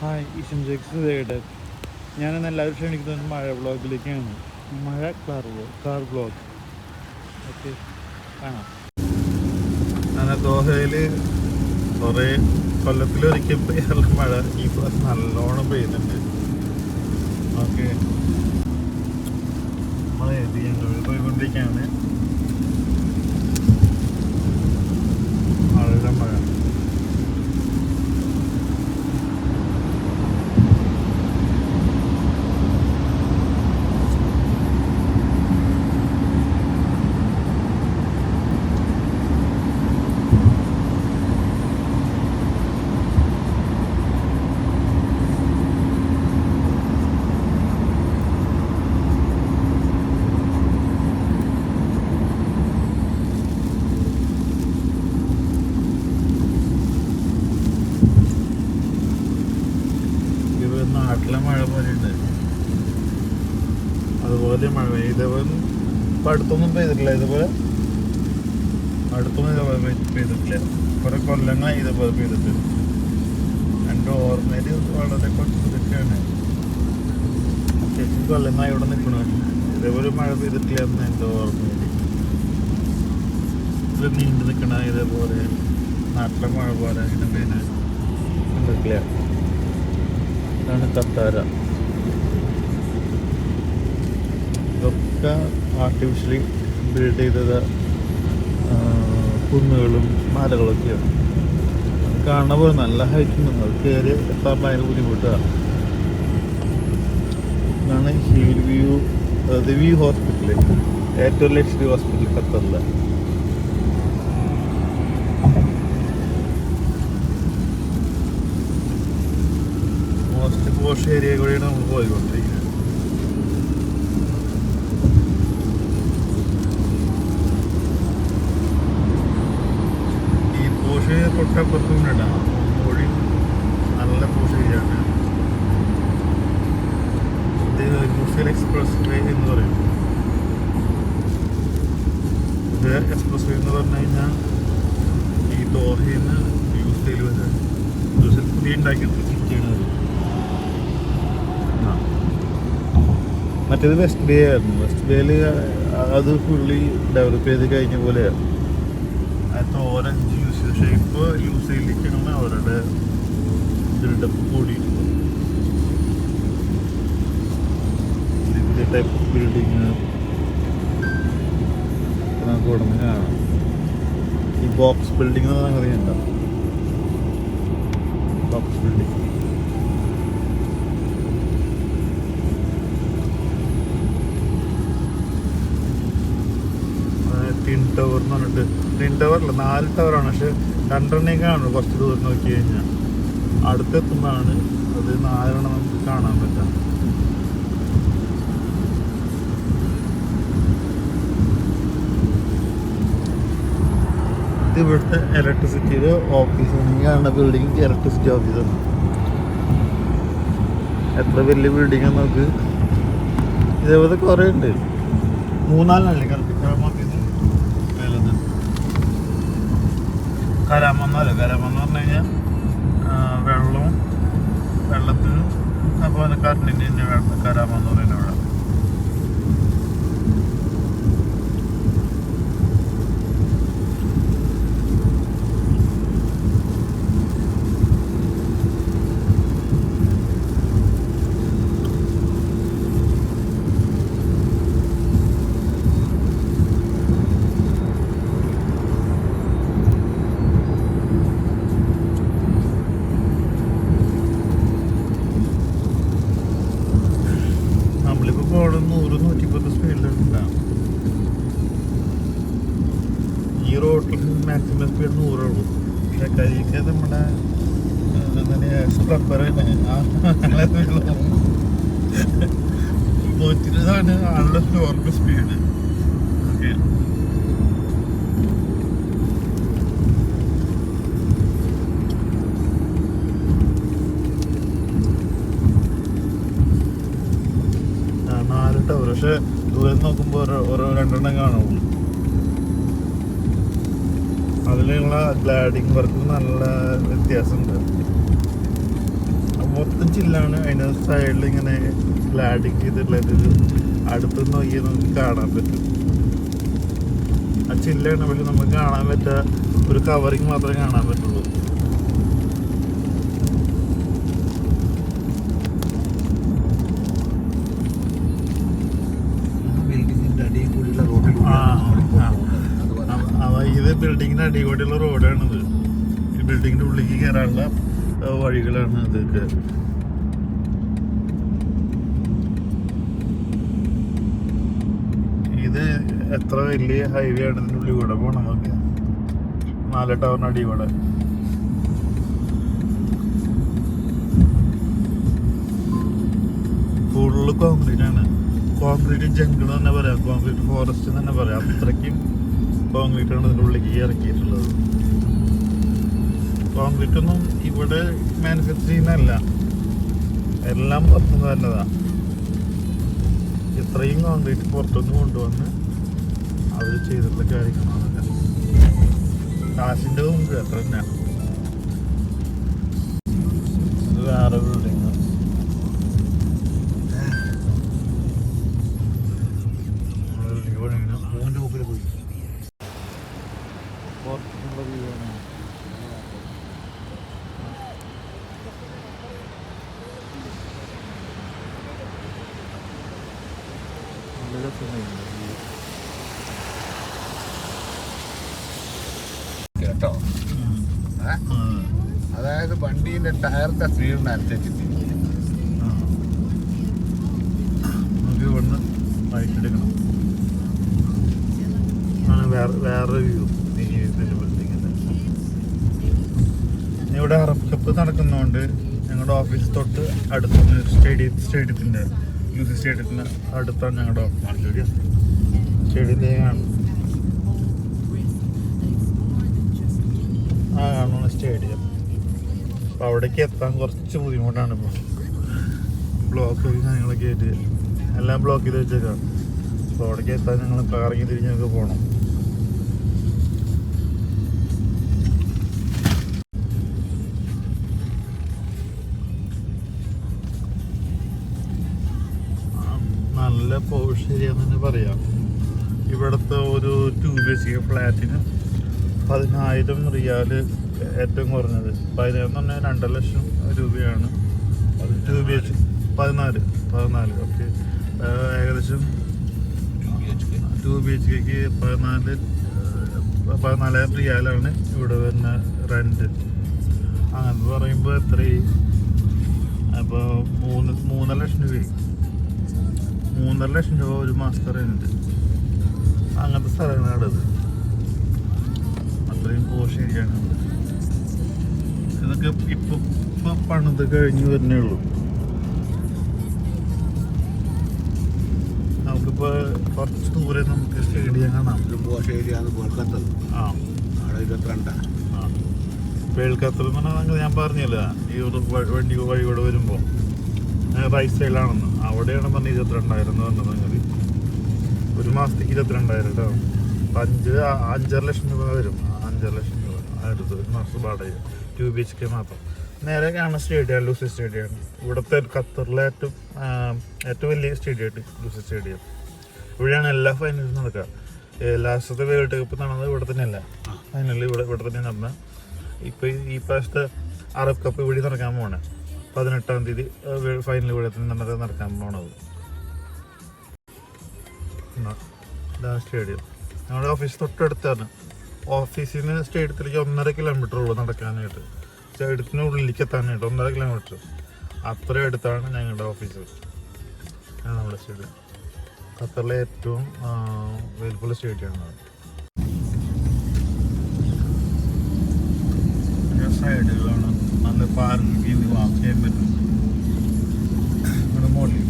Hi ഇഷംജയുടെ ഞാനെന്ന് എല്ലാവരും ക്ഷണിക്കുന്നത് മഴ വ്ളോഗിലേക്കാണ്. മഴ കാർ വ്ളോഗ്. ഓക്കെ, കാണാം. അങ്ങനെ ദോഹയിൽ കുറേ കൊല്ലത്തിലൊരിക്കൽ പെയ്യാറുള്ള മഴ ഈ പ്രാവശ്യം നല്ലോണം പെയ്യുന്നുണ്ട്. ഓക്കെ, നമ്മൾ ഞങ്ങൾ പോയിക്കൊണ്ടിരിക്കുകയാണ്. നല്ല മഴ. നാട്ടിലെ മഴ പോലെ ഉണ്ട്. അതുപോലെ മഴ ഇതേപോലെ ഇപ്പം അടുത്തൊന്നും പെയ്തിട്ടില്ല. ഇതുപോലെ അടുത്തൊന്നും ഇതേപോലെ പെയ്തിട്ടില്ല. കുറെ കൊല്ലങ്ങളായി ഇതേപോലെ പെയ്തിട്ട്. എൻ്റെ ഓർമ്മയിൽ വളരെ കുറച്ച് ഇതൊക്കെയാണ്. അത്യാവശ്യം കൊല്ലങ്ങളായി ഇവിടെ നിൽക്കണ ഇതേപോലെ മഴ പെയ്തിട്ടില്ല എന്ന് എൻ്റെ ഓർമ്മയിൽ. ഇത് നീണ്ടു നിൽക്കണ ഇതേപോലെ നാട്ടിലെ മഴ പോലെ ഇങ്ങനെ പെയ്യുന്ന കണ്ടിട്ടില്ല. ഇതാണ് കത്താര. ഇതൊക്കെ ആർട്ടിഫിഷ്യലി ബിൽഡ് ചെയ്തത് കുന്നുകളും മലകളൊക്കെയാണ്. കാണുന്ന പോലെ നല്ല ഹൈറ്റ് ഉണ്ട്. അത് കയറി എത്താൻ ഭയങ്കര ബുദ്ധിമുട്ടാണ്. ഇതാണ് വ്യൂ ഹോസ്പിറ്റല്, ഏറ്റവും ലക്ഷറി ഹോസ്പിറ്റൽ ഖത്തറിലെ. പോഷ് ഏരിയ കൂടെയാണ് നമ്മൾ പോയിക്കൊണ്ടിരിക്കുന്നത്. ഈ പോഷ് തൊട്ടപ്പുറത്തും ഇടാം. കോഴി നല്ല പോഷ് ഏരിയയാണ്. ഇത് യൂസൽ എക്സ്പ്രസ് വേ എന്ന് പറയും. ഇത് എക്സ്പ്രസ് വേ എന്ന് പറഞ്ഞു കഴിഞ്ഞാൽ ഈ ദോഹയിൽ നിന്ന് യൂസയിൽ വരാൻ യൂസൽ പുതിയ ഉണ്ടാക്കിയിട്ട് ചെയ്യണത്. മറ്റേത് വെസ്റ്റ് ബേ ആയിരുന്നു. വെസ്റ്റ് ബേയിൽ അത് ഫുള്ളി ഡെവലപ്പ് ചെയ്ത് കഴിഞ്ഞ പോലെയാണ്. അത് ഓറഞ്ച് യൂസ് ചെയ്ത്. പക്ഷേ ഇപ്പോൾ യൂസ് ചെയ്തിരിക്കണം അവരുടെ ബിൽഡപ്പ് കൂടിയിട്ടുണ്ട്. പുതിയ ടൈപ്പ് ഓഫ് ബിൽഡിങ് നമുക്ക് ഉടനെ കാണാം. ഈ ബോക്സ് ബിൽഡിംഗ് എന്ന് പറഞ്ഞാൽ അറിയണ്ട. ബോക്സ് ബിൽഡിങ് ടിൻ ടവർ എന്ന് പറഞ്ഞിട്ട്. ടിൻ ടവറില്ല, 4 ടവറാണ്. പക്ഷെ 2 കാണുള്ളൂ. കുറച്ച് ദൂരം നോക്കി കഴിഞ്ഞാൽ അടുത്തെത്തുമ്പോഴാണ് അത് 4 നമുക്ക് കാണാൻ പറ്റാം. ഇത് ഇവിടുത്തെ ഇലക്ട്രിസിറ്റിയുടെ ഓഫീസാണ്. ഈ കാണുന്ന ബിൽഡിംഗ് ഇലക്ട്രിസിറ്റി ഓഫീസാണ്. എത്ര വലിയ ബിൽഡിംഗ് നോക്ക്. ഇതേപോലെ കുറേ ഉണ്ട്. 3-4 കറക്റ്റ്. കരാമെന്നല്ല. കരാമെന്ന് പറഞ്ഞു കഴിഞ്ഞാൽ വെള്ളത്തിനും അതുപോലെ കറണ്ടിൻ്റെ തന്നെ കരാമെന്ന് പറയുന്നത് ഇവിടെ. നമ്മളിപ്പോൾ പോകണം 100-110 സ്പീഡിലുണ്ടാകും. ഈ റോഡിൽ മാക്സിമം സ്പീഡ് 100 ഉള്ളൂ. പക്ഷെ കഴിക്കുക നമ്മുടെ സ്ക്ലബറാണ്. 120 ആണല്ലോ നോർമൽ സ്പീഡ്. Okay, tower. പക്ഷെ ദൂരം നോക്കുമ്പോൾ ഓരോ 2 കാണുള്ളൂ. അതിലുള്ള ഗ്ലാഡിങ് വർക്ക് നല്ല വ്യത്യാസമുണ്ട്. മൊത്തം ചില്ലാണ്. അതിൻ്റെ സൈഡിൽ ഇങ്ങനെ ലാഡിങ് ചെയ്തിട്ടുള്ളൊരു അടുത്ത് നോക്കിയാൽ നമുക്ക് കാണാൻ പറ്റും. ആ ചില്ലാണ്, പക്ഷെ നമുക്ക് കാണാൻ പറ്റുക ഒരു കവറിങ് മാത്രമേ കാണാൻ പറ്റുള്ളൂ. ഇത് ബിൽഡിങ്ങിന്റെ അടിയിൽ കൂടെയുള്ള റോഡാണിത്. ഈ ബിൽഡിങ്ങിന്റെ ഉള്ളിലേക്ക് കയറാനുള്ള വഴികളാണ് ഇതൊക്കെ. ഇത് എത്ര വലിയ ഹൈവേ ആണ് ഇതിൻ്റെ ഉള്ളിൽ കൂടെ പോകണം നമുക്ക്. 4 ടവറിന് അടി കൂടെ. ഫുള്ള് കോൺക്രീറ്റ് ആണ്. കോൺക്രീറ്റ് ജംഗിൾ തന്നെ പറയാം, കോൺക്രീറ്റ് ഫോറസ്റ്റ് തന്നെ പറയാം. അത്രയ്ക്കും കോൺക്രീറ്റ് ആണ് ഇതിൻ്റെ ഉള്ളിലേക്ക് ഇറക്കിയിട്ടുള്ളത്. കോൺക്രീറ്റ് ഒന്നും ഇവിടെ മാനുഫാക്ചർ ചെയ്യുന്നതല്ല, എല്ലാം പുറത്തുനിന്ന് തന്നതാണ്. ഇത്രയും കോൺക്രീറ്റ് പുറത്തുനിന്ന് കൊണ്ടുവന്ന് അവർ ചെയ്തിട്ടുള്ള കാര്യങ്ങളാണ്. കാശിൻ്റെ മുമ്പ് അത്ര തന്നെ. ഇത് വേറെ ബിൽഡിങ്. കേട്ടോ, അതായത് വണ്ടീന്റെ ടയറിന്റെ സ്പീഡിനനുസരിച്ച് നമുക്ക് ഇവിടുന്ന് വൈകിട്ടെടുക്കണം. വേറെ വ്യൂ ഇതിൻ്റെ ബിൽഡിങ്ങിൻ്റെ. ഇവിടെ അറബ് കപ്പ് നടക്കുന്നതുകൊണ്ട് ഞങ്ങളുടെ ഓഫീസ് തൊട്ട് അടുത്താണ് സ്റ്റേഡിയത്തിൻ്റെ യൂസി സ്റ്റേഡിയത്തിൻ്റെ അടുത്താണ് ഞങ്ങളുടെ ഓഫീസ്. സ്റ്റേഡിയത്തിൻ്റെ കാണുന്ന സ്റ്റേഡിയം. അപ്പോൾ അവിടേക്ക് എത്താൻ കുറച്ച് ബുദ്ധിമുട്ടാണ്. ഇപ്പോൾ ബ്ലോക്ക് കാര്യങ്ങളൊക്കെ ആയിട്ട് എല്ലാം ബ്ലോക്ക് ചെയ്ത് വെച്ചേക്കാം. അപ്പോൾ അവിടേക്ക് എത്താൻ ഞങ്ങൾ കറങ്ങി തിരിഞ്ഞൊക്കെ പോകണം. നല്ല പോഷ് ഏരിയാന്ന് തന്നെ പറയാം. ഇവിടുത്തെ ഒരു 2 BHK ഫ്ലാറ്റിന് 10,000 റിയാല് ഏറ്റവും കുറഞ്ഞത്. 10,000 എന്ന് പറഞ്ഞാൽ 2 ലക്ഷം രൂപയാണ്. 2 BHK 14 ഓക്കെ. ഏകദേശം 2 BHKക്ക് 14,000 റിയാലാണ് ഇവിടെ വരുന്ന റെൻറ്റ്. അങ്ങനെ പറയുമ്പോൾ എത്രയും അപ്പോൾ 3.5 ലക്ഷം രൂപ 3.5 ലക്ഷം രൂപ ഒരു മാസത്തെ റെൻറ്റ്. അങ്ങനത്തെ സ്ഥലങ്ങളാണ് ഇത്. അത്രയും പോഷ് ഏരിയയാണ്. ഇതൊക്കെ ഇപ്പം പണിത് കഴിഞ്ഞ് വരുന്നേ ഉള്ളൂ. നമുക്കിപ്പോൾ കുറച്ച് ദൂരെ നമുക്ക് സ്റ്റേഡിയം കാണാം. Posh area Kolkata. ആ അവിടെ 22. ആ വേൾക്കത്തർ എന്ന് പറഞ്ഞാൽ ഞാൻ പറഞ്ഞില്ല, ഈ ഒരു വഴി കൂടെ വരുമ്പോൾ റൈറ്റ് സൈഡിലാണെന്ന്. അവിടെയാണ് പറഞ്ഞത് 22,000 എന്ന് പറഞ്ഞത്. സംഗതി ഒരു മാസത്തേക്ക് 22,000 കേട്ടോ. 5.5 ലക്ഷം രൂപ വരും. 5 ലക്ഷം രൂപ അടുത്ത് ഒരു മാസം വാടക. 2 BHK മാത്രം. നേരെ കാണുന്ന സ്റ്റേഡിയം ലൂസി സ്റ്റേഡിയമാണ്. ഇവിടുത്തെ ഖത്തറിലെ ഏറ്റവും വലിയ സ്റ്റേഡിയമായിട്ട് ലൂസി സ്റ്റേഡിയം. ഇവിടെയാണ് എല്ലാ ഫൈനൽസും നടക്കുക. ലാസ്റ്റത്തെ വേൾഡ് കപ്പ് നടന്നത് ഇവിടെ തന്നെയല്ല. ഫൈനൽ ഇവിടെ തന്നെ നടന്ന. ഇപ്പോൾ ഈ പ്രാവശ്യത്തെ അറബ് കപ്പ് ഇവിടെ നടക്കാൻ പോകണേ. 18-ാം തീയതി ഫൈനൽ ഇവിടെ തന്നെ നടക്കാൻ പോണത്. സ്റ്റേഡിയം ഞങ്ങളുടെ ഓഫീസ് തൊട്ടടുത്താണ്. ഓഫീസിൽ നിന്ന് സ്റ്റേഡിയത്തിലേക്ക് 1.5 കിലോമീറ്റർ ഉള്ളൂ നടക്കാനായിട്ട്. സ്റ്റേഡിയത്തിന് ഉള്ളിലേക്ക് എത്താനായിട്ട് 1.5 കിലോമീറ്റർ. അത്രയും അടുത്താണ് ഞങ്ങളുടെ ഓഫീസ്. നമ്മുടെ സ്റ്റേഡിയം ഖത്തറിലെ ഏറ്റവും വലിപ്പമുള്ള സ്റ്റേഡിയമാണ്. സൈഡുകളാണ് നല്ല പാർക്കിംഗ് വാക്ക് ചെയ്യാൻ പറ്റും. ഇവിടെ മോളിൽ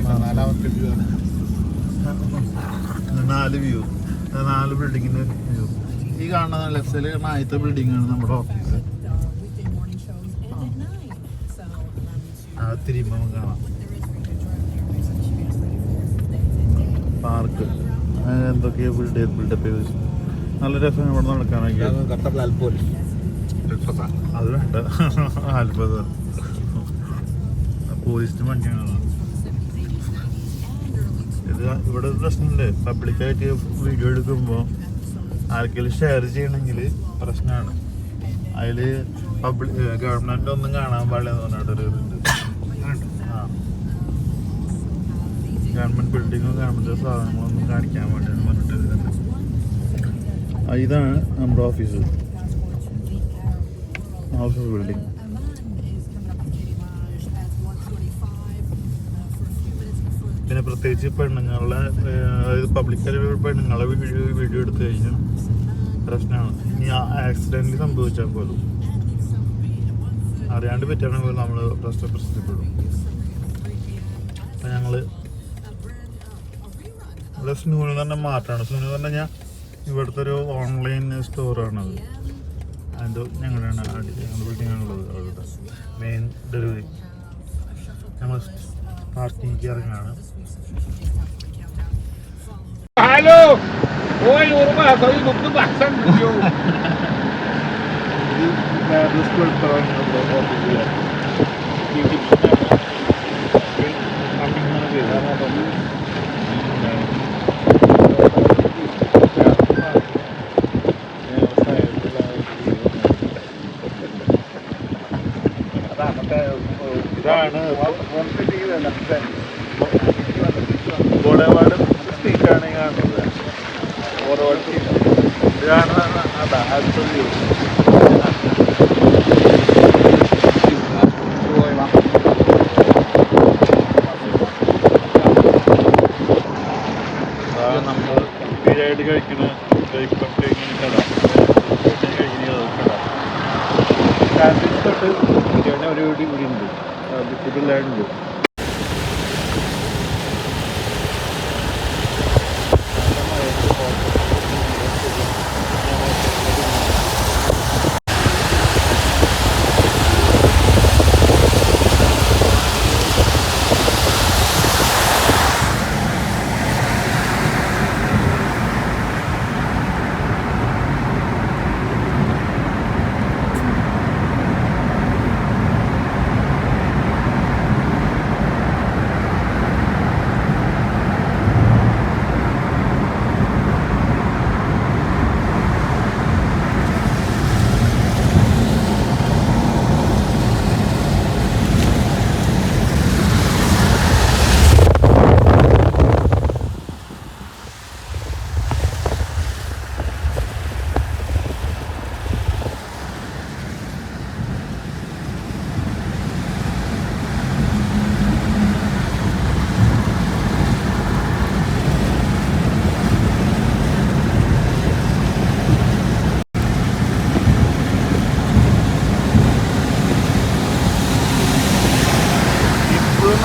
4ാമത്തെ വ്യൂ ആണ്. 4 വ്യൂ, 4 ബിൽഡിങ്ങിൻ്റെ വ്യൂ. ഈ കാണുന്ന ലെഫ്റ്റ് സൈഡിൽ കാണുന്ന ആദ്യത്തെ ബിൽഡിങ്ങാണ് നമ്മുടെ ഓഫീസ്. തിരിയുമ്പോൾ നമുക്ക് കാണാം പാർക്ക്. എന്തൊക്കെയോ ബിൽഡപ്പ് ചെയ്ത് നല്ല രസം ഇവിടെ നടക്കാനൊക്കെ. ഖത്തറിലെ അൽപോലി അത് വേണ്ട, അത്ഭുതം. പോലീസിന് വണ്ടിയാണ് ഇത്. ഇവിടെ ഒരു പ്രശ്നമുണ്ട്, പബ്ലിക്കായിട്ട് വീഡിയോ എടുക്കുമ്പോൾ ആർക്കെങ്കിലും ഷെയർ ചെയ്യണമെങ്കിൽ പ്രശ്നമാണ്. അതിൽ ഗവൺമെന്റ് ഒന്നും കാണാൻ പാടില്ലെന്ന് പറഞ്ഞിട്ടൊരു ഇതുണ്ട്. ആ, ഗവൺമെന്റ് ബിൽഡിങ്ങോ ഗവൺമെന്റ് സാധനങ്ങളൊന്നും കാണിക്കാൻ വേണ്ടി പറഞ്ഞിട്ട് ഇതുണ്ട്. ഇതാണ് നമ്മുടെ ഓഫീസ്, ഹൗസ് ബിൽഡിംഗ്. പിന്നെ പ്രത്യേകിച്ച് പെണ്ണുങ്ങളുടെ, അതായത് പബ്ലിക്കായിട്ട് പെണ്ണുങ്ങളെ വീഡിയോ എടുത്തു കഴിഞ്ഞാൽ പ്രശ്നമാണ്. ഇനി ആക്സിഡന്റ് സംഭവിച്ചാൽ പോലും അറിയാണ്ട് പറ്റുകയാണെങ്കിൽ പോലും നമ്മൾ പ്രശ്നപ്പെടും. അപ്പം ഞങ്ങള് ഇവിടെ സ്നൂന് തന്നെ മാറ്റാണ്. സ്നൂന് എന്ന് പറഞ്ഞു കഴിഞ്ഞാൽ ഇവിടുത്തെ ഒരു ഓൺലൈൻ സ്റ്റോറാണത്. അതിൻ്റെ ഞങ്ങളുടെ ബിൽഡിങ്ങാണുള്ളത്. അവിടെ മെയിൻ ഡെലിവറി. ഞങ്ങൾ പാർക്കിംഗ് ഇറങ്ങാണ്. halo ôi rumah tôi itu bahkan video ഇതാണ് ബോളേവാട് സ്ട്രീറ്റാണ് കാണുന്നത്. ഇതാണ് അതാ അടുത്തൊരു നമ്മൾ സ്ഥിരമായിട്ട് കഴിക്കുന്ന ബ്രേക്ക്ഫാസ്റ്റ് കഴിക്കുന്ന കട, കഴിക്കുന്ന കട. സാൻഡ്വിച്ച് തൊട്ട് ബിരിയാണി ഒരു ഇവിടെ ഉണ്ട്, ബിസ്ക്കറ്റെല്ലാം ഉണ്ട്.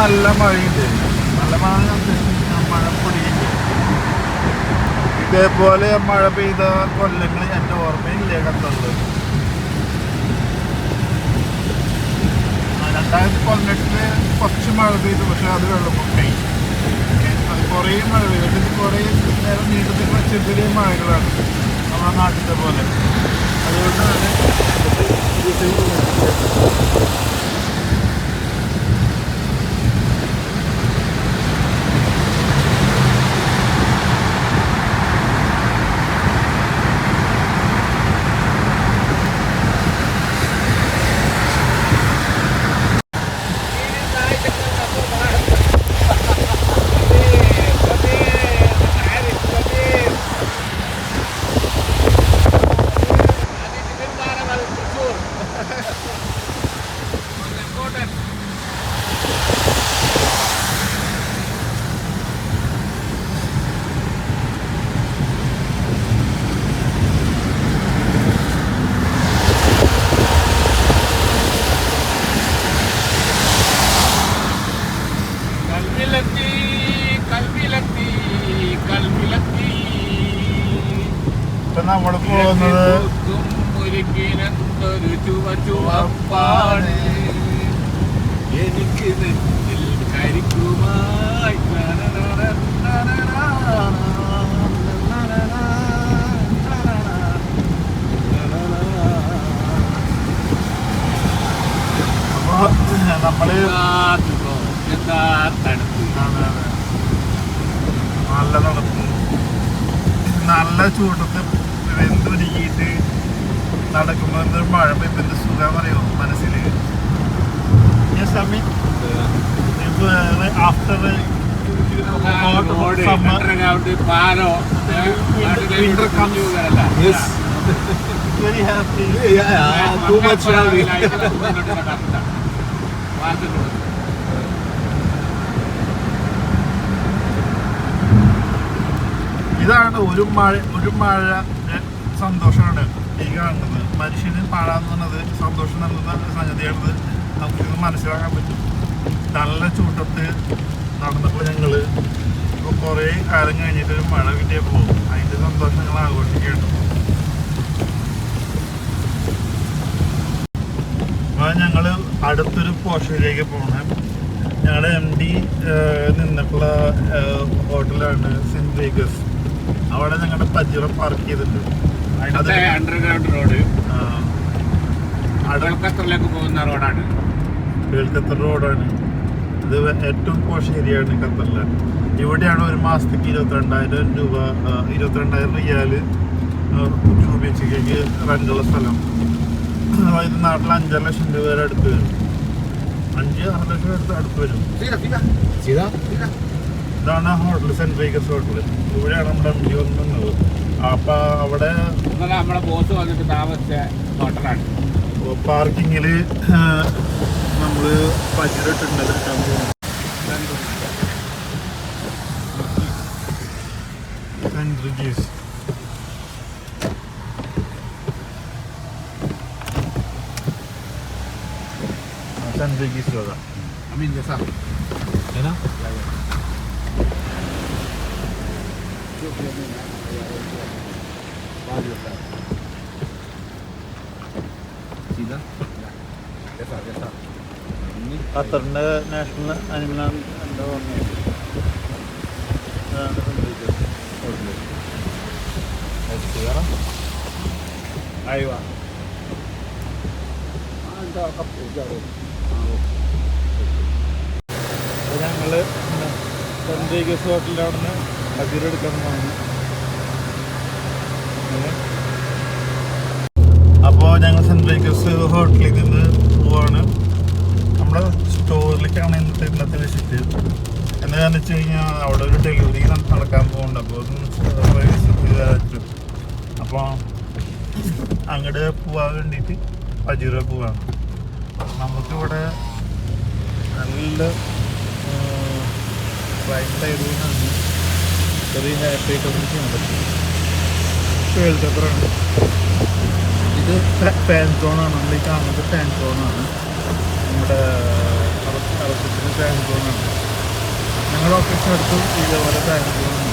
നല്ല മഴയുണ്ട്, നല്ല മഴ പൊടിയുണ്ട്. ഇതേപോലെ മഴ പെയ്ത കൊല്ലങ്ങൾ എൻ്റെ ഓർമ്മയില്ലേ കത്തുള്ളത്. 2018 കുറച്ച് മഴ പെയ്തു, പക്ഷെ അത് വെള്ളപ്പൊക്കായി. അത് കുറേ മഴ പെയ്തു, ഇത് കുറേ നേരം നീണ്ടത്തിൽ ചെറിയ മഴകളാണ് നമ്മുടെ നാട്ടിലെ പോലെ. അതുകൊണ്ടാണ് ഇപ്പൊ നമ്മൾ പോകുന്നത് ചുവപ്പാണ് എനിക്ക് നെറ്റിൽ കരിക്കുമായി. നമ്മള് എന്താ തണുപ്പ്. നല്ല തണുപ്പ്, നല്ല ചൂടത്ത് വെന്തൊരുക്കിയിട്ട് നടക്കുമ്പോ എന്തൊരു മഴ പെയ്യുമ്പോ സുഖം അറിയോ മനസ്സിൽ. ആഫ്റ്റർ റോഡ് underground പാലോ winter comes. Yes. very happy. Yeah, too much traveling. ഇതാണ് ഒരു മഴ സന്തോഷമാണ് ഈ കാണുന്നത്. മനുഷ്യന് മഴ എന്ന് പറഞ്ഞത് സന്തോഷം നൽകുന്ന സംഗതിയാണത്. നമുക്കിത് മനസ്സിലാക്കാൻ പറ്റും. നല്ല ചൂട്ടത്ത് നടന്നപ്പോൾ ഞങ്ങൾ ഇപ്പോൾ കുറേ കാലം കഴിഞ്ഞിട്ടൊരു മഴ കിട്ടിയപ്പോൾ അതിൻ്റെ സന്തോഷം ഞങ്ങൾ ആഘോഷിക്കുകയാണ്. അപ്പോൾ ഞങ്ങൾ അടുത്തൊരു പോർഷനിലേക്ക് പോകണം. ഞങ്ങളുടെ MD നിന്നിട്ടുള്ള ഹോട്ടലാണ് സെൻറ്റ് വേഗസ്. അവിടെ ഞങ്ങളുടെ പജിറ പാർക്ക് ചെയ്തിട്ടുണ്ട്. അണ്ടർഗ്രൗണ്ട് റോഡ് കൊൽക്കത്തയിലേക്ക് പോകുന്ന റോഡാണ്. ഖത്തർ റോഡാണ് ഇത്. ഏറ്റവും പോഷ് ഏരിയയാണ് ഖത്തറിലെ. ഇവിടെയാണ് ഒരു മാസത്തേക്ക് 22,000 രൂപ 22,000 റിയാല് രൂപയ്ക്ക് റെന്റുള്ള സ്ഥലം. അതായത് നാട്ടിൽ 5-6 ലക്ഷം രൂപ വരെ അടുത്ത് വരും. 5-6 ലക്ഷം അടുത്ത് വരും. ഇതാണ് ഹോട്ടൽ, സെൻറ്റ് വേഗസ് ഹോട്ടൽ. ഇവിടെയാണ് നമ്മുടെ MD വന്നത്. അപ്പൊ അവിടെ നമ്മളെ ബോസ് വന്നിട്ട് താമസിച്ച ഹോട്ടലാണ്. പാർക്കിങ്ങില് നമ്മള് പജിറിട്ടുണ്ട് എടുക്കാൻ പോകും. ഖത്തറിന്റെ നാഷണൽ അനിമലാണ് എന്താ പറഞ്ഞത്. ഞങ്ങള് സെൻറ്റ് വേഗസ് ഹോട്ടലിൻ്റെ അവിടെ നിന്ന് അതിരെടുക്കാൻ വന്നു. അപ്പോൾ ഞങ്ങൾ സെൻറ്റ് വേഗസ് ഹോട്ടലിൽ നിന്ന് പോവാണ്. നമ്മുടെ സ്റ്റോറിലേക്കാണ് ഇന്നത്തെ വിസിറ്റ്. എന്താണെന്ന് വെച്ച് കഴിഞ്ഞാൽ അവിടെ ഒരു ഡെലിവറി നടക്കാൻ പോകുന്നുണ്ട്. അപ്പോൾ അങ്ങോട്ട് പോകാൻ വേണ്ടിയിട്ട് പജീറ പോവാണ്. നമുക്കിവിടെ നല്ല ക്ലൈമറ്റായതുകൊണ്ടാണ് ചെറിയ ഹാപ്പി ആയിട്ടൊന്നും ചെയ്യാൻ പറ്റും. കേൾക്കത്താണ് ഇത്. ഫാൻ സോണാണ്. നമ്മൾ ഈ കാണുന്നത് ഫാൻ സോണാണ്. നമ്മുടെ അറബത്തിന് ഫാൻ സോണാണ്. ഞങ്ങളുടെ ഓഫീസിന് അടുത്തും ഇതേപോലെ ഫാൻ സോണാണ്.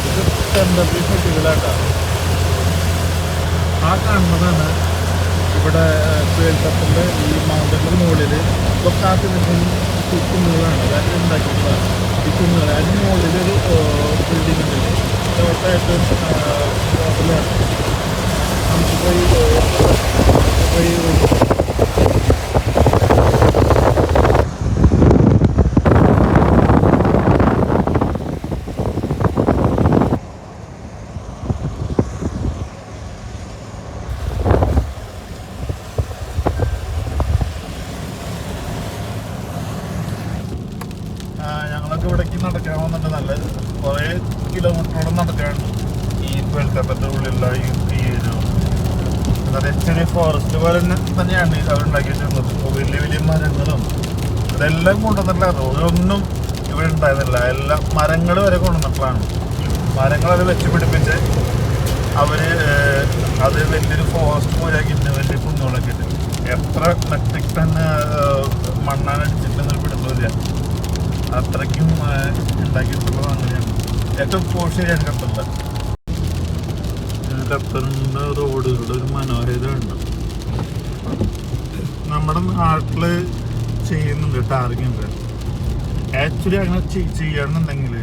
ഇത് ടെമ്പററി ഫെസ്റ്റിവലായിട്ടാണ്. ആ കാണുന്നതാണ് ഇവിടെ കേൾക്കത്തിൻ്റെ ഈ മൗണ്ടൻ്റെ മുകളിൽ തൊക്കാത്തിൻ്റെ കുന്നുകളാണ്. അതായത് ഉണ്ടാക്കിയിട്ടുള്ളതാണ് ഈ കുന്നുകൾ. അതിന് മുകളിലൊരു ബിൽഡിംഗ് ഉണ്ട്. ഏറ്റവും ടോപ്പിലാണ്. നമുക്കിപ്പോൾ ഞങ്ങളൊക്കെ ഇവിടേക്ക് നടക്കാൻ വന്നിട്ട് നല്ല കുറേ കിലോമീറ്ററോളം നടക്കാനുണ്ട്. ഈ കൊൽക്കത്തയുടെ ഉള്ളിലുള്ള ഈ ഒരു എന്താ പറയുക ചെറിയ ഫോറസ്റ്റ് പോലെ തന്നെയാണ് അവരുണ്ടാക്കിയിട്ടുള്ളത്. വലിയ വലിയ മരങ്ങളും അതെല്ലാം കൊണ്ടുവന്നിട്ടുള്ളത്. ഓരോന്നും ഇവിടെ ഉണ്ടായിരുന്നില്ല. എല്ലാം മരങ്ങൾ വരെ കൊണ്ടുവന്നിട്ടുള്ളതാണ്. മരങ്ങൾ അത് വെച്ച് പിടിപ്പിച്ച് അവർ അത് വലിയൊരു ഫോറസ്റ്റ് പോലെ ആക്കിയിട്ട് വലിയ കുന്നുകളൊക്കെ ഇട്ട് എത്ര മെട്രിക് ടൺ മണ്ണാണ് അടിച്ചിട്ടുണ്ടെന്ന് പിടുത്തില്ല. അത്രയ്ക്കും ഉണ്ടാക്കിയിട്ടുള്ളത് അങ്ങനെയാണ്. ഏറ്റവും പോഷകയാണ് ഖത്തറിൽ. ഖത്തറിൻ്റെ റോഡുകളുടെ ഒരു മനോഹാരിത ഉണ്ട്. നമ്മുടെ നാട്ടിൽ ചെയ്യുന്നുണ്ട് ടാറിങ്ങുണ്ട്. ആക്ച്വലി അങ്ങനെ ചെയ്യണമെന്നുണ്ടെങ്കിൽ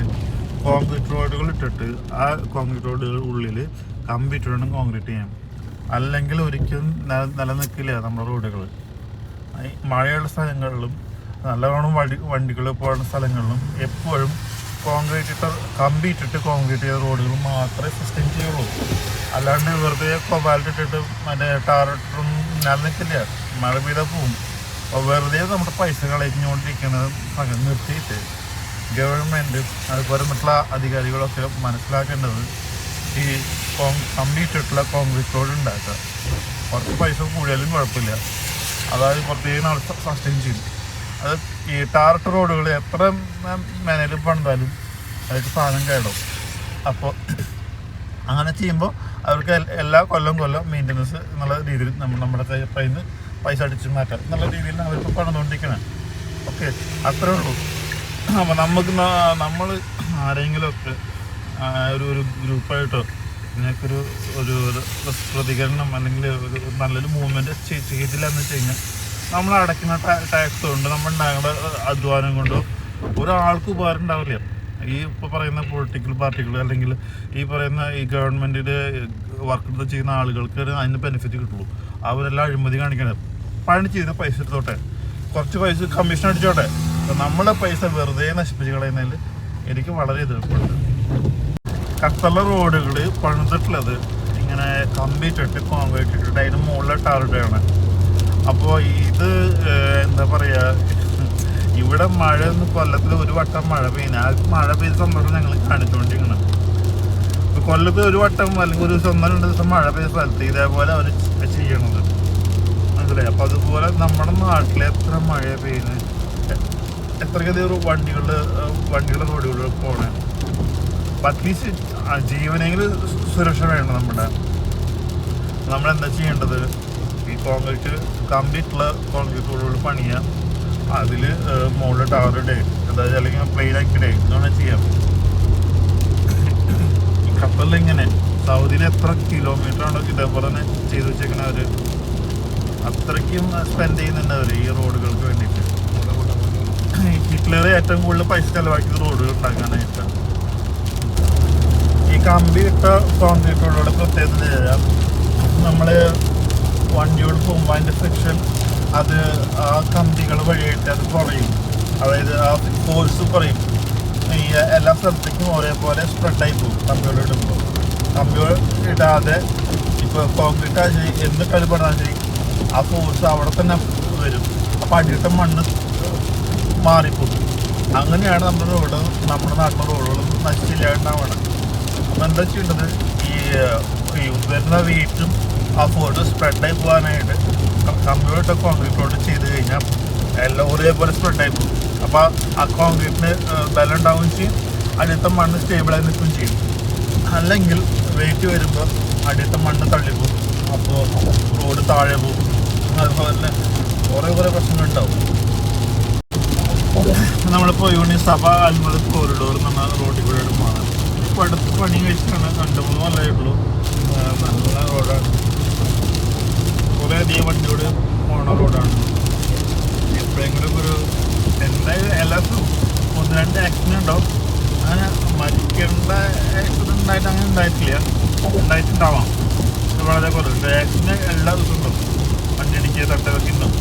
കോൺക്രീറ്റ് റോഡുകൾ ഇട്ടിട്ട് ആ കോൺക്രീറ്റ് റോഡുകൾ ഉള്ളിൽ കമ്പിട്ട് വേണം കോൺക്രീറ്റ് ചെയ്യാൻ. അല്ലെങ്കിൽ ഒരിക്കലും നിലനിൽക്കില്ല നമ്മുടെ റോഡുകൾ. മഴയുള്ള സ്ഥലങ്ങളിലും നല്ലവണ്ണം വണ്ടികൾ പോകുന്ന സ്ഥലങ്ങളിലും എപ്പോഴും കമ്പി ഇട്ടിട്ട് കോൺക്രീറ്റ് ചെയ്ത റോഡുകൾ മാത്രമേ സസ്റ്റെയിൻ ചെയ്യുള്ളൂ. അല്ലാണ്ട് വെറുതെ കൊബാൽറ്റ് ഇട്ടിട്ട് മറ്റേ ടാറിട്ടൊന്നും നിലനിൽക്കില്ല. മഴ പെയ്താൽ പോവും. അപ്പോൾ വെറുതെ നമ്മുടെ പൈസ കളഞ്ഞുകൊണ്ടിരിക്കുന്നത് നിർത്തിയിട്ട് ഗവൺമെൻറ് അതുപോലെ മറ്റുള്ള അധികാരികളൊക്കെ മനസ്സിലാക്കേണ്ടത് ഈ കമ്പി ഇട്ടിട്ടുള്ള കോൺക്രീറ്റ് റോഡ് ഉണ്ടാക്കുക. കുറച്ച് പൈസ കൂടിയാലും കുഴപ്പമില്ല, അതായത് പ്രത്യേകം നാൾ സസ്റ്റെയിൻ ചെയ്യും. അത് ഈ ടാറിട്ട റോഡുകൾ എത്ര മേനയിൽ പണിതാലും അവർക്ക് സാധനം കേടും. അപ്പോൾ അങ്ങനെ ചെയ്യുമ്പോൾ അവർക്ക് എല്ലാ കൊല്ലം മെയിൻ്റനൻസ് എന്നുള്ള രീതിയിൽ നമ്മുടെ കയ്യിൽ നിന്ന് പൈസ അടിച്ച് മാറ്റാം എന്നുള്ള രീതിയിൽ അവർക്ക് പണിതുകൊണ്ടിരിക്കണം. ഓക്കെ, അത്രേ ഉള്ളൂ. അപ്പോൾ നമ്മൾ ആരെങ്കിലുമൊക്കെ ഒരു ഗ്രൂപ്പായിട്ടോ ഇതിനൊക്കെ ഒരു പ്രതികരണം അല്ലെങ്കിൽ ഒരു നല്ലൊരു മൂവ്മെൻറ്റ് ചെയ്തില്ലെന്ന് വെച്ച് കഴിഞ്ഞാൽ നമ്മൾ അടയ്ക്കുന്ന ടാക്സ് കൊണ്ട് നമ്മൾ ഉണ്ടാകുന്ന അധ്വാനം കൊണ്ടോ ഒരാൾക്ക് ഉപകാരം ഉണ്ടാവില്ല. ഈ ഇപ്പോൾ പറയുന്ന പൊളിറ്റിക്കൽ പാർട്ടികൾ അല്ലെങ്കിൽ ഈ പറയുന്ന ഈ ഗവൺമെൻറ്റിൻ്റെ വർക്ക് ചെയ്യുന്ന ആളുകൾക്ക് അതിന് ബെനിഫിറ്റ് കിട്ടുള്ളൂ. അവരെല്ലാം അഴിമതി കാണിക്കണം. പണി ചെയ്ത് പൈസ എടുത്തോട്ടെ, കുറച്ച് പൈസ കമ്മീഷൻ അടിച്ചോട്ടെ. നമ്മളെ പൈസ വെറുതെ നശിപ്പിച്ച് കളയുന്നതിൽ എനിക്ക് വളരെ എതിർപ്പുണ്ട്. ഖത്തറിലെ റോഡുകൾ പണിതിട്ടുള്ളത് ഇങ്ങനെ കമ്പിട്ടിട്ട് കോൺക്രീറ്റ് ഇട്ടിട്ട് അതിന് മുകളിൽ ടാറിട്ടാണ്. അപ്പോൾ ഇത് എന്താ പറയുക, ഇവിടെ മഴ കൊല്ലത്തിൽ ഒരു വട്ടം മഴ പെയ്യുന്നത് ആ മഴ പെയ്ത സന്തോഷം ഞങ്ങൾ കാണിച്ചുകൊണ്ടിരിക്കണം. ഇപ്പോൾ കൊല്ലത്തിൽ ഒരു വട്ടം അല്ലെങ്കിൽ ഒരു ദിവസം 1-2 ദിവസം മഴ പെയ്ത സ്ഥലത്ത് ഇതേപോലെ അവർ ചെയ്യണത് മനസ്സിലായി. അപ്പോൾ അതുപോലെ നമ്മുടെ നാട്ടിൽ എത്ര മഴ പെയ്യുന്നത്, എത്രയധികം വണ്ടികളുടെ റോഡുകൾ പോകണേ. അപ്പം അറ്റ്ലീസ്റ്റ് ജീവനെങ്കിലും സുരക്ഷ വേണം. നമ്മളെന്താ ചെയ്യേണ്ടത്, ഈ കോൺക്രീറ്റ് കംപ്ലീറ്റുള്ള കോൺക്രീറ്റ് റോഡുകൾ പണിയാം, അതിൽ മുകളിൽ ടാറിടെ അതായത് അല്ലെങ്കിൽ പ്ലെയിൻ ആക്കിയിടേ ഇതാണ് ചെയ്യാം. ഈ ഖത്തറിൽ ഇങ്ങനെ സൗദിയിൽ എത്ര കിലോമീറ്റർ ആണോ ഇതേപോലെ തന്നെ ചെയ്തു വെച്ചേക്കണ അവർ അത്രയ്ക്കും സ്പെൻഡ് ചെയ്യുന്നുണ്ട് അവർ ഈ റോഡുകൾക്ക് വേണ്ടിയിട്ട്. ഹിറ്റ്ലർ ഏറ്റവും കൂടുതൽ പൈസ ചിലവാക്കിയത് റോഡുകൾ ഉണ്ടാക്കാനായിട്ട്. ഈ കമ്പി ഇട്ട കോൺക്രീറ്റ് റോഡുകളുടെ പ്രത്യേകത ചെയ്യാം, നമ്മൾ വണ്ടിയോട് പോകുമ്പോൾ അതിൻ്റെ ഫ്രിക്ഷൻ അത് ആ കമ്പികൾ വഴിയായിട്ട് അത് കുറയും. അതായത് ആ ഫോഴ്സ് കുറയും. ഈ എല്ലാ സ്ഥലത്തേക്കും ഒരേപോലെ സ്പ്രെഡായി പോകും. കമ്പികൾ ഇടാതെ ഇപ്പോൾ കോൺക്രീറ്റ് ശരി എന്ത് കളിപ്പെടാൻ ശരി ആ ഫോഴ്സ് അവിടെ തന്നെ വരും. അപ്പോൾ അടിയിട്ട മണ്ണ് മാറിപ്പോകും. അങ്ങനെയാണ് നമ്മുടെ നാട്ടിലെ റോഡുകൾ നശിച്ചില്ലാണ്ടാവണം. അപ്പം എന്താ ചെയ്യേണ്ടത്, ഈ വരുന്ന വെയിറ്റും ആ ഫോഴ്സ് സ്പ്രെഡായി പോകാനായിട്ട് കമ്പ്യൂട്ടർ കോൺക്രീറ്റ് റോഡ് ചെയ്ത് കഴിഞ്ഞാൽ എല്ലാം ഒരേപോലെ സ്പ്രെഡായി പോകും. അപ്പോൾ ആ കോൺക്രീറ്റിന് ബലം ഉണ്ടാവുകയും ചെയ്യും, അടിയത്തെ മണ്ണ് സ്റ്റേബിളായി നിൽക്കുകയും ചെയ്യും. അല്ലെങ്കിൽ വെയിറ്റ് വരുമ്പോൾ അടിയത്തെ മണ്ണ് തള്ളിപ്പോകും, അപ്പോൾ റോഡ് താഴെ പോകും. അതുപോലെ തന്നെ കുറേ പ്രശ്നങ്ങളുണ്ടാവും. നമ്മളിപ്പോൾ യൂണിസഭ അൽമദ് കോറിഡോർ എന്ന റോഡിൽ കൂടെ പോകണം. ഇപ്പോൾ അടുത്ത് പണി കഴിച്ചാണ്, 2-3 കൊല്ലമായിട്ടുള്ളൂ. നല്ല റോഡാണ്, കുറേ അധികം വണ്ടിയോട് പോണ റോഡാണ്. എപ്പോഴെങ്കിലും എന്തായാലും എല്ലാ ദിവസവും 1-2 ആക്സിഡൻ്റ് ഉണ്ടാവും. അങ്ങനെ മരിക്കേണ്ട ആക്സിഡൻ്റ് അങ്ങനെ ഉണ്ടായിട്ടുണ്ടാവാം, വളരെ കുറവ്. ആക്സിഡൻറ്റ് എല്ലാ ദിവസവും ഉണ്ടാവും, വണ്ടി ഇടിക്കുക തട്ടതൊക്കെ ഉണ്ടാവും.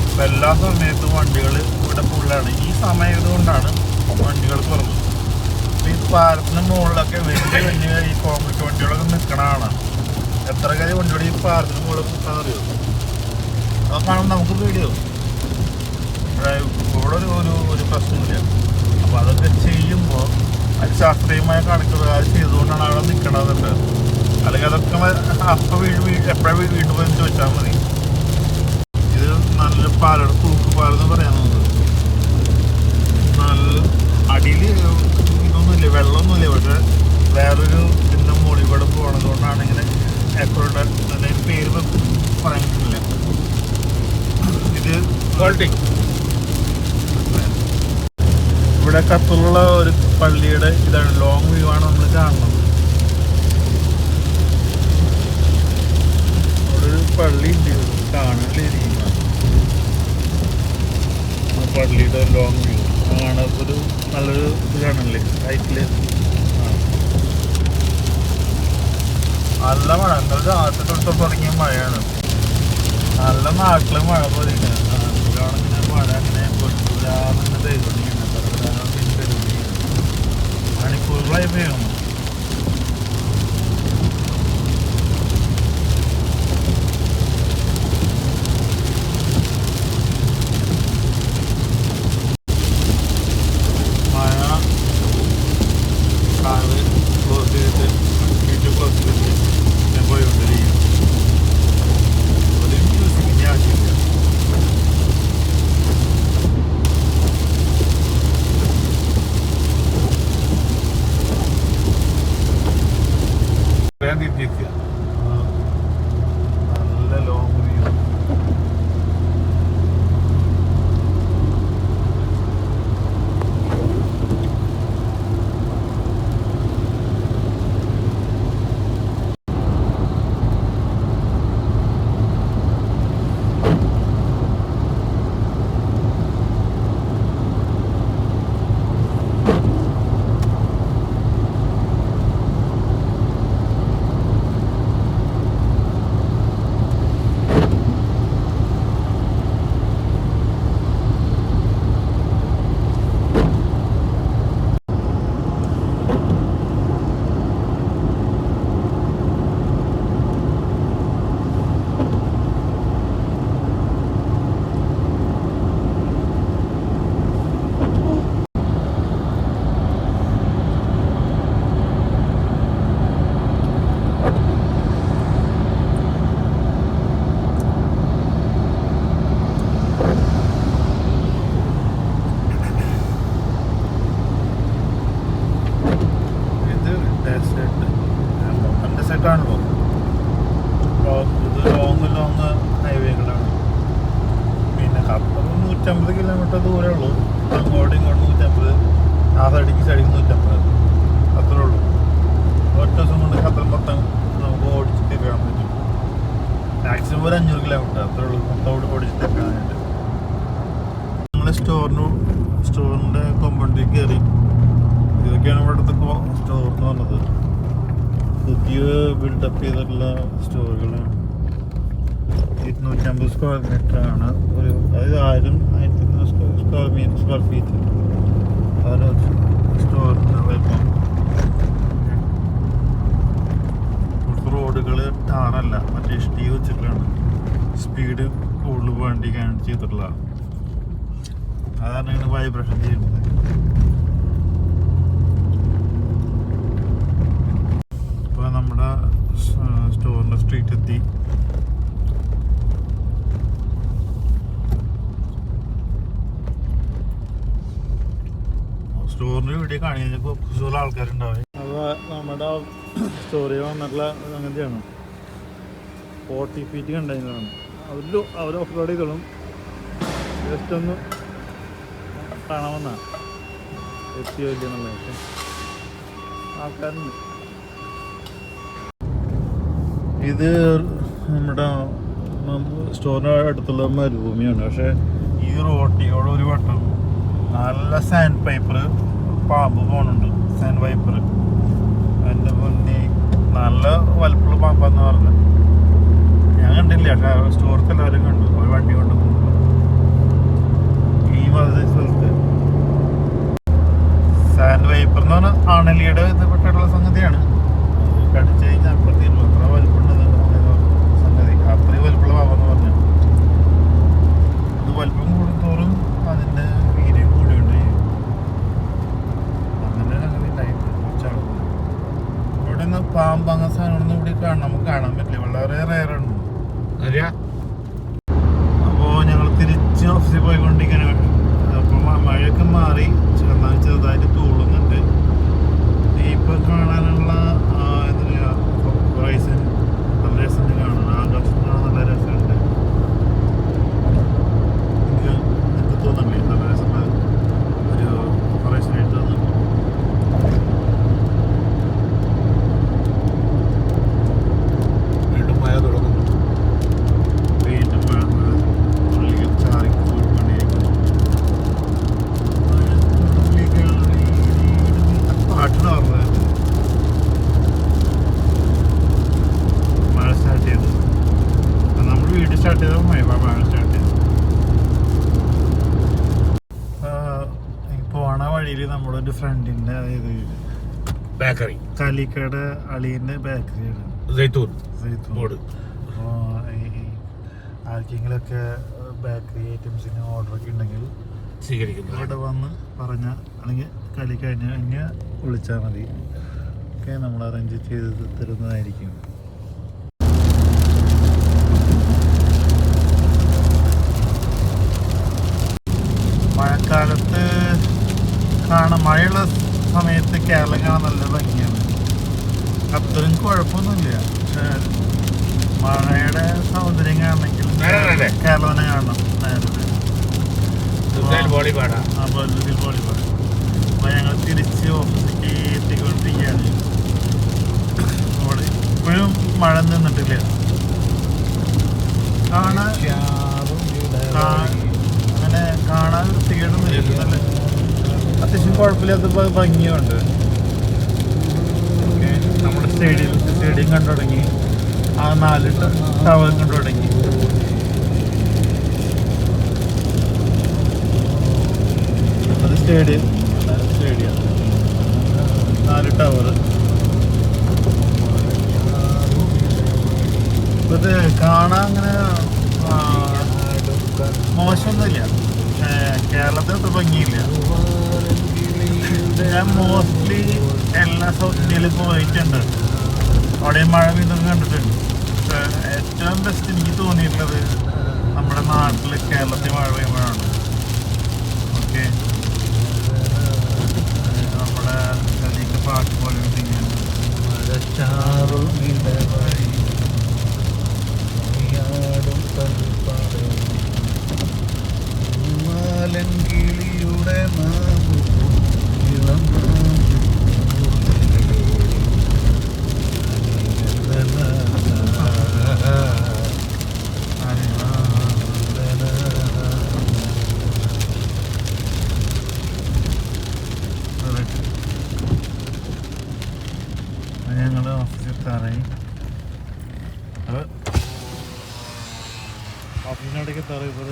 അപ്പോൾ എല്ലാ സമയത്തും വണ്ടികൾ ഇവിടെ ഫുള്ളാണ്. ഈ സമയതുകൊണ്ടാണ് വണ്ടികൾ കുറവ്. അപ്പോൾ ഈ പാലത്തിന് മുകളിലൊക്കെ വലിയ ഈ കോൺക്രീറ്റ് വണ്ടികളൊക്കെ നിൽക്കണതാണ്. എത്ര കാര്യം വണ്ടിയോട് ഈ പാലത്തിന് മുകളിൽ നിൽക്കാൻ അറിയോ? അതൊക്കെ കാണുമ്പോൾ നമുക്ക് പേടിയാവും. ഇവിടെ ഒരു പ്രശ്നമില്ല. അപ്പോൾ അതൊക്കെ ചെയ്യുമ്പോൾ അത് ശാസ്ത്രീയമായ കണക്കുകൾ അത് ചെയ്തുകൊണ്ടാണ് അവിടെ നിൽക്കണതുണ്ട്. അല്ലെങ്കിൽ അതൊക്കെ അപ്പം എപ്പോഴും വീണ്ടും പോയി ചോദിച്ചാൽ മതി. ഇത് നല്ലൊരു പാലയുടെ തൂക്കുപാലെന്ന് പറയാനുള്ളത്. നല്ല അടിയിൽ ഇതൊന്നുമില്ല, വെള്ളമൊന്നുമില്ല. പക്ഷെ വേറൊരു ഇതിൻ്റെ മുകളിൽ കൂടെ പോകണത് കൊണ്ടാണ് ഇങ്ങനെ എപ്പോഴും അതിൻ്റെ പേര് പറയാൻ പറ്റില്ല. ഇത് ക്വാളിറ്റി ഇവിടെ ഖത്തറിലുള്ള ഒരു പള്ളിയുടെ ഇതാണ്, ലോങ് വ്യൂ ആണ് നമ്മൾ കാണുന്നത്. അവിടെ ഒരു പള്ളി കാണാനിരിക്കുന്ന പള്ളിയുടെ ലോങ് വ്യൂ കാണാത്തൊരു നല്ലൊരു ഇത് കാണല്ലേ ഹൈറ്റിൽ. നല്ല മഴ, ഇന്നലെ രാത്രി തൊട്ട് തുടങ്ങിയ മഴയാണ്. നല്ല നാട്ടില് മഴ പോലെ ഇങ്ങനെ മഴ അങ്ങനെ പൊട്ടുരാന്ന് പെയ്തുകൊണ്ടിരിക്കുന്നത്. മണിക്കൂറുകളായി പെയ്യുന്നു. മഴ കാറ് ക്ലോസ് ചെയ്തിട്ട് വീട്ടിൽ ക്ലോസ് ചെയ്തിട്ട് ഞാൻ പോയിക്കൊണ്ടിരിക്കും. ഒരു മ്യൂസിക്കിൻ്റെ ആവശ്യമില്ല. നല്ല ലോങ് വ്യൂ. ഡെസേർട്ടാണല്ലോ. ഇത് ലോങ് ഹൈവേകളാണ്. പിന്നെ ഖത്തർ 150 കിലോമീറ്റർ ദൂരമേ ഉള്ളൂ. അങ്ങോട്ടും ഇങ്ങോട്ടും 150, ആ സൈഡിക്ക് 150, അത്രേ ഉള്ളൂ. ഒറ്റ ദിവസം കൊണ്ട് ഖത്തർ മൊത്തം നമുക്ക് ഓടിച്ചിട്ട് കാണാൻ പറ്റും. മാക്സിമം ഒരു 500 കിലോമീറ്റർ അത്രേ ഉള്ളൂ മൊത്തം ഓടിച്ചിട്ട് കാണാനായിട്ട്. ഞങ്ങൾ സ്റ്റോറിൻ്റെ കോമ്പൗണ്ടിൽ കയറി. ഇതൊക്കെയാണ് ഇവിടുത്തെ സ്റ്റോർ എന്ന് പറഞ്ഞത്. പുതിയ ബിൽഡപ്പ് ചെയ്തിട്ടുള്ള സ്റ്റോറുകളാണ്. 250 സ്ക്വയർ മീറ്റർ ആണ്. അതായത് 1000-1200 സ്ക്വയർ ഫീറ്റ് അതാണ് സ്റ്റോറിൻ്റെ വലിപ്പം. റോഡുകൾ ടാറല്ല, മറ്റേ ഇഷ്ടി വെച്ചിട്ടാണ് സ്പീഡ് കൂടുതൽ വണ്ടി കാണിച്ച് ചെയ്തിട്ടുള്ള. അതാണ് ഇങ്ങനെ വൈബ്രേഷൻ ചെയ്യുന്നത്. ഇപ്പോൾ നമ്മുടെ സ്റ്റോറിൻ്റെ സ്ട്രീറ്റ് എത്തി. സ്റ്റോറിൻ്റെ വീഡിയോ കാണിക്കാൻ കുറച്ചുകൂടെ ആൾക്കാരുണ്ടാവും. അപ്പോൾ നമ്മുടെ സ്റ്റോറി വന്നിട്ടുള്ള അങ്ങനത്തെയാണ്. 40 ഫീറ്റ് കണ്ടെയ്നറാണ്. അവർ ഓഫ്-റോഡ് ചെയ്തോളും. ജസ്റ്റ് ഒന്ന് കാണാമെന്നാ എത്തിയോ ഇല്ലെന്നുള്ളത്. ആൾക്കാരുണ്ട്. ഇത് നമ്മുടെ സ്റ്റോറിൻ്റെ അടുത്തുള്ള മരുഭൂമിയാണ്. പക്ഷേ ഈ റോട്ടിയോട് ഒരു വട്ടം നല്ല സാൻഡ് പൈപ്പർ പാമ്പ് പോകുന്നുണ്ട്. സാൻഡ് പൈപ്പർ എൻ്റെ മുന്നേ നല്ല വലുപ്പമുള്ള പാമ്പാന്ന് പറഞ്ഞു. ഞാൻ കണ്ടില്ല, പക്ഷേ സ്റ്റോർക്ക് എല്ലാവരും കണ്ടു. ഒരു വണ്ടി കൊണ്ട് പോകുന്നു ഈ മധുര സ്ഥലത്ത്. സാൻഡ് വൈപ്പർ എന്ന് പറഞ്ഞാൽ ആണലിയുടെ ഇതപ്പെട്ടുള്ള സംഗതിയാണ്. കടിച്ചു കഴിഞ്ഞാൽ അപ്പുറത്തേക്കും അത്ര വലുപ്പമുണ്ടെന്ന് സംഗതി. അത്രയും വലുപ്പമുള്ള പാമ്പെന്ന് പറഞ്ഞു. അത് വലുപ്പം കൂടുന്തോറും അതിൻ്റെ വീര്യം കൂടിയുണ്ട്. അങ്ങനെ സംഗതി ഉണ്ടായിട്ട് കുറച്ചാണ്. ഇവിടെ നിന്ന് പാമ്പ് അങ്ങനെ സാധനങ്ങളൊന്നും ഇവിടെ നമുക്ക് കാണാൻ പറ്റില്ല. വളരെ റെയറാണ്. അപ്പോൾ ഞങ്ങൾ തിരിച്ച് ഓഫീസിൽ പോയിക്കൊണ്ടിരിക്കുകയാണ്. അപ്പോൾ മഴയൊക്കെ മാറി ചെറുതായിട്ട് തൂളുന്നുണ്ട്. ഇപ്പോൾ കാണാനുള്ള എന്താ പറയുക, ഹൊറൈസൺ നല്ല രസമുണ്ട് കാണാൻ. ആകാശം കാണാൻ നല്ല രസമുണ്ട്. എനിക്ക് തോന്നുന്നില്ലേ നല്ല രസമുള്ള ഒരു ഹൊറൈസണായിട്ട് തോന്നുന്നു. വീണ്ടും മഴ തുടങ്ങുന്നു. വീണ്ടും മഴ ചാറി പോയിക്കൊണ്ടിരിക്കുന്നു. ഫ്രണ്ടിന്റെ അതായത് ബേക്കറി കലിക്കട അളിയന്റെ ബേക്കറിയാണ് ജൈത്തൂൻ സൈത്തൂൻ. ബോർഡ്. അപ്പോൾ ആർക്കെങ്കിലൊക്കെ ബേക്കറി ഐറ്റംസിന് ഓർഡറൊക്കെ ഉണ്ടെങ്കിൽ സ്വീകരിക്കുന്നു. ഇവിടെ വന്ന് പറഞ്ഞ അല്ലെങ്കിൽ കളി കഴിഞ്ഞ് വിളിച്ചാൽ മതി. ഒക്കെ നമ്മൾ അറേഞ്ച് ചെയ്ത് തരുന്നതായിരിക്കും. മഴക്കാലത്ത് മഴയുള്ള സമയത്ത് കേരളം കാണാൻ നല്ല ഭംഗിയാണ്. അത്രയും കുഴപ്പമൊന്നുമില്ല. പക്ഷേ മഴയുടെ സൗന്ദര്യം കാണണമെങ്കിൽ നേരെ കേരളം തന്നെ കാണണം. നേരെ ബോളിപാടാ. അപ്പോൾ ഞങ്ങൾ തിരിച്ച് ഓഫീസിലേക്ക് എത്തിക്കൊണ്ടിരിക്കുകയാണ്. അവിടെ ഇപ്പോഴും മഴ നിന്നിട്ടില്ല. അങ്ങനെ കാണാൻ വൃത്തികേടൊന്നുമില്ല. നല്ല അത്യാവശ്യം കുഴപ്പമില്ലാത്ത ഭംഗിയുണ്ട്. നമ്മുടെ സ്റ്റേഡിയം കണ്ടു തുടങ്ങി. ആ 4 ടവർ കണ്ടു തുടങ്ങി. അത് സ്റ്റേഡിയം 4 ടവർ. ഇത് കാണാൻ അങ്ങനെ മോശമൊന്നുമില്ല. പക്ഷേ കേരളത്തിൽ അത്ര ഭംഗിയില്ല. ഞാൻ മോസ്റ്റ്ലി എല്ലാ സൗത്ത് ഇന്ത്യയിലും പോയിട്ടുണ്ട്. അവിടെ മഴ പെയ്തൊക്കെ കണ്ടിട്ടുണ്ട്. പക്ഷേ ഏറ്റവും ബെസ്റ്റ് എനിക്ക് തോന്നിയിട്ടുള്ളത് നമ്മുടെ നാട്ടിൽ കേരളത്തിൽ മഴ പെയ്യുമ്പോഴാണ്. ഓക്കെ, നമ്മുടെ കളിക്ക് പാട്ട് പോലെ കിളിയുടെ ഞങ്ങൾ ഓഫീസിലെത്താറായി. ഓഫീസിനോടൊക്കെ എത്താറിയപ്പോൾ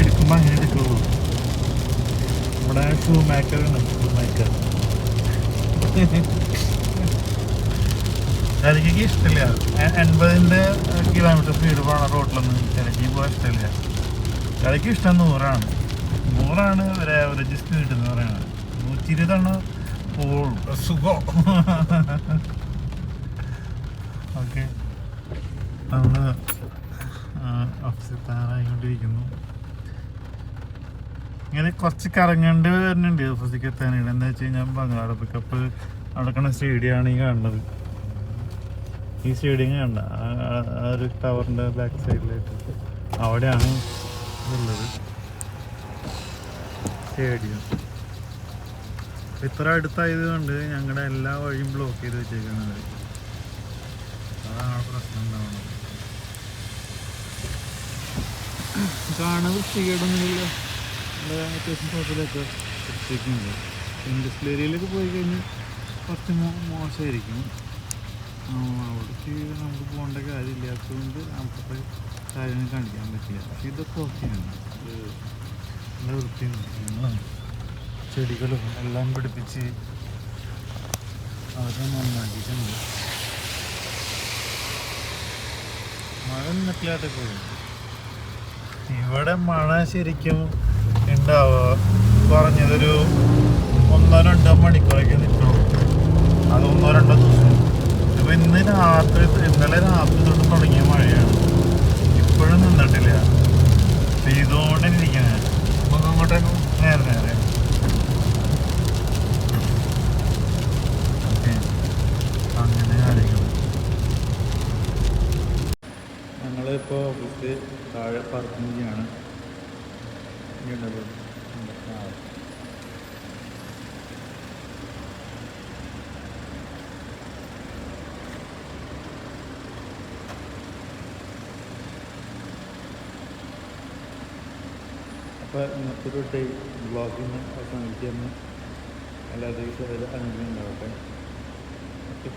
എടുക്കുമ്പോൾ അങ്ങനെ എടുക്കുള്ളൂ. നമ്മുടെ ഷൂ മേക്കറാണ്. എനിക്ക് ഇഷ്ടമില്ല 80 കിലോമീറ്റർ സ്പീഡ് പോകണ റോഡിലൊന്നും എനിക്ക് പോകാൻ ഇഷ്ടമില്ല. എനിക്ക് ഇഷ്ടം 100 ഒരു ആവറേജ് സ്പീഡ് എന്ന് പറയുന്നത്. 120 പോവുള്ളൂ. സുഖം. ഓക്കെ, നമ്മൾ ഓഫീസിൽ താറായിക്കൊണ്ടിരിക്കുന്നു. ഇങ്ങനെ കുറച്ച് കറങ്ങേണ്ടി വരുന്നുണ്ട് ഓഫീസിലേക്ക് എത്താനായിട്ട്. എന്താ വെച്ച് കഴിഞ്ഞാൽ ബംഗാള പിക്കപ്പ് നടക്കുന്ന സ്റ്റേഡിയമാണ് ഈ കാണുന്നത്. ഈ സ്റ്റേഡിയം കണ്ട ആ ഒരു ടവറിൻ്റെ ബാക്ക് സൈഡിലായിട്ട് അവിടെയാണ് ഉള്ളത് സ്റ്റേഡിയം. ഇത്ര അടുത്തായത് കൊണ്ട് ഞങ്ങളുടെ എല്ലാ വഴിയും ബ്ലോക്ക് ചെയ്ത് വെച്ചേക്കുന്നത്. അതാണ് പ്രശ്നം ഉണ്ടാവുന്നത്. കാണാൻ വൃത്തികേടൊന്നുമില്ല. അത്യാവശ്യം കുഴപ്പമില്ലൊക്കെ വൃത്തിയൊക്കെയുണ്ട്. ഇൻഡസ്ട്രിയൽ ഏരിയയിലൊക്കെ പോയി കഴിഞ്ഞാൽ കുറച്ച് മോശമായിരിക്കും. അവിടേക്ക് നമുക്ക് പോകേണ്ട കാര്യമില്ലാത്തതുകൊണ്ട് നമുക്കപ്പോൾ കാര്യങ്ങൾ കാണിക്കാൻ പറ്റില്ല. പക്ഷേ ഇതൊക്കെ ഓക്കെയാണ്. നല്ല വൃത്തിയും ചെടികളും എല്ലാം പിടിപ്പിച്ച് അതൊക്കെ നന്നാക്കിയിട്ടുണ്ട്. മഴ നിന്നിട്ടില്ലാതെ പോയി. ഇവിടെ മഴ ശരിക്കും ഉണ്ടാവുക കുറഞ്ഞതൊരു 1-2 മണിക്കൂറൊക്കെ നിൽക്കണം. അത് 1-2 ദിവസം. ഇപ്പം ഇന്നലെ രാത്രി തൊട്ട് തുടങ്ങിയ മഴയാണ്. ഇപ്പോഴും നിന്നിട്ടില്ല. പെയ്തുകൊണ്ടേ ഇരിക്കുന്നത്. അങ്ങോട്ടേക്കും നേരെ ഓക്കെ, അങ്ങനെ കാര്യങ്ങൾ. ഞങ്ങളിപ്പോൾ ഓഫീസിൽ താഴെ പാർക്കിംഗ് ചെയ്യാണ്. അപ്പോൾ ഇന്നത്തെ ഒരു ഡേ വ്ളോഗിന് അവസാനിക്കുകയാണ്. എല്ലാവരുടെയും ഈശ്വര അനുഗ്രഹം ഉണ്ടാവട്ടെ. ഓക്കെ.